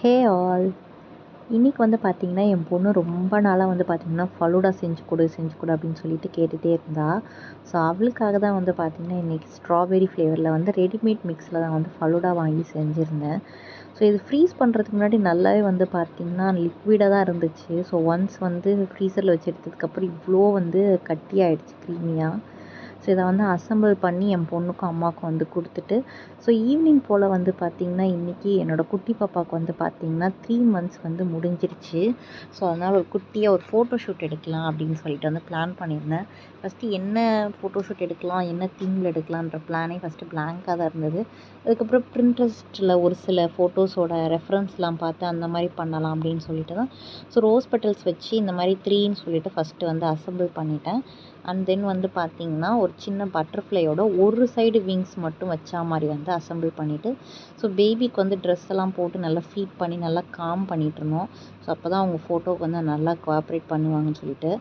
Hey all! இன்னைக்கு வந்து பார்த்தீங்கன்னா, என் பொண்ணு ரொம்ப நாளா வந்து பார்த்தீங்கன்னா, ஃபலூடா செஞ்சு கொடு அப்படின்னு சொல்லிட்டு கேட்டுட்டே இருந்தா. ஸோ, அவளுக்காக தான் வந்து பார்த்தீங்கன்னா, இன்னைக்கு ஸ்ட்ராபெர்ரி ஃப்ளேவரில் வந்து ரெடிமேட் மிக்ஸில் தான் வந்து ஃபலூடா வாங்கி செஞ்சுருந்தேன். ஸோ, இது ஃப்ரீஸ் பண்ணுறதுக்கு முன்னாடி நல்லாவே வந்து பார்த்தீங்கன்னா, லிக்விடாக தான் இருந்துச்சு. ஸோ, ஒன்ஸ் வந்து ஃப்ரீசரில் வச்சு எடுத்ததுக்கப்புறம் இவ்வளோ வந்து கட்டியாயிடுச்சு க்ரீமியா. ஸோ, இதை வந்து அசெம்பிள் பண்ணி என் பொண்ணுக்கும் அம்மாவுக்கும் வந்து கொடுத்துட்டு, ஸோ ஈவினிங் போல் வந்து பார்த்திங்கன்னா, இன்றைக்கி என்னோடய குட்டி பாப்பாவுக்கு வந்து பார்த்திங்கன்னா 3 மந்த்ஸ் வந்து முடிஞ்சிருச்சு. ஸோ அதனால் ஒரு குட்டியாக ஒரு ஃபோட்டோ ஷூட் எடுக்கலாம் அப்படின்னு சொல்லிட்டு வந்து பிளான் பண்ணியிருந்தேன். ஃபஸ்ட்டு என்ன ஃபோட்டோ ஷூட் எடுக்கலாம், என்ன தீமில் எடுக்கலான்ற பிளானே ஃபஸ்ட்டு பிளாங்காக தான் இருந்தது. அதுக்கப்புறம் பிரிண்ட்ரெஸ்ட்டில் ஒரு சில ஃபோட்டோஸோட ரெஃபரன்ஸ்லாம் பார்த்து அந்த மாதிரி பண்ணலாம் அப்படின்னு சொல்லிட்டு தான் ஸோ ரோஸ் பெட்டல்ஸ் வச்சு இந்த மாதிரி 3ன்னு சொல்லிட்டு ஃபஸ்ட்டு வந்து அசெம்பிள் பண்ணிட்டேன். அண்ட் தென் வந்து பார்த்திங்கன்னா, ஒரு சின்ன பட்டர்ஃப்ளையோட ஒரு சைடு விங்ஸ் மட்டும் வச்சா மாதிரி வந்து அசெம்பிள் பண்ணிவிட்டு, ஸோ பேபிக்கு வந்து ட்ரெஸ் எல்லாம் போட்டு நல்லா ஃபீட் பண்ணி நல்லா காம் பண்ணிகிட்ருந்தோம். ஸோ அப்போ தான் அவங்க ஃபோட்டோவுக்கு வந்து நல்லா கோஆப்ரேட் பண்ணுவாங்கன்னு சொல்லிட்டு.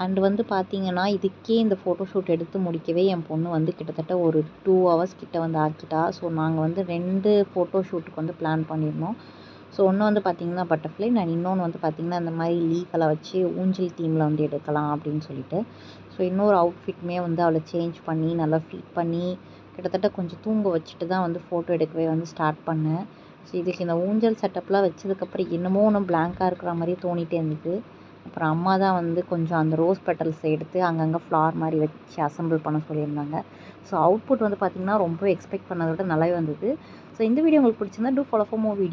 அண்டு வந்து பார்த்திங்கன்னா, இதுக்கே இந்த ஃபோட்டோ ஷூட் எடுத்து முடிக்கவே என் பொண்ணு வந்து கிட்டத்தட்ட ஒரு 2 ஹவர்ஸ் கிட்ட வந்து ஆக்கிட்டா. ஸோ நாங்கள் வந்து 2 ஃபோட்டோ ஷூட்டுக்கு வந்து பிளான் பண்ணியிருந்தோம். ஸோ ஒன்று வந்து பார்த்திங்கன்னா பட்டர்ஃப்ளை, நான் இன்னொன்று வந்து பார்த்திங்கன்னா இந்த மாதிரி லீஃபெல்லாம் வச்சு ஊஞ்சல் தீமில் வந்து எடுக்கலாம் அப்படின்னு சொல்லிட்டு. ஸோ இன்னொரு அவுட்ஃபிட்டுமே வந்து அவளை சேஞ்ச் பண்ணி நல்லா ஃபீட் பண்ணி கிட்டத்தட்ட கொஞ்சம் தூங்க வச்சுட்டு தான் வந்து ஃபோட்டோ எடுக்கவே வந்து ஸ்டார்ட் பண்ணேன். ஸோ இதுக்கு இந்த ஊஞ்சல் செட்டப்லாம் வச்சதுக்கப்புறம் என்னமோ ஒன்று பிளாங்காக இருக்கிற மாதிரியே தோணிகிட்டே இருந்தது. அப்புறம் அம்மா தான் வந்து கொஞ்சம் அந்த ரோஸ் பெட்டல்ஸை எடுத்து அங்கங்கே ஃப்ளார் மாதிரி வச்சு அசெம்பிள் பண்ண சொல்லியிருந்தாங்க. ஸோ அவுட்புட் வந்து பார்த்திங்கன்னா ரொம்ப எக்ஸ்பெக்ட் பண்ணதை விட நல்லாவே வந்தது. ஸோ இந்த வீடியோ உங்களுக்கு பிடிச்சிருந்தா do follow for more video.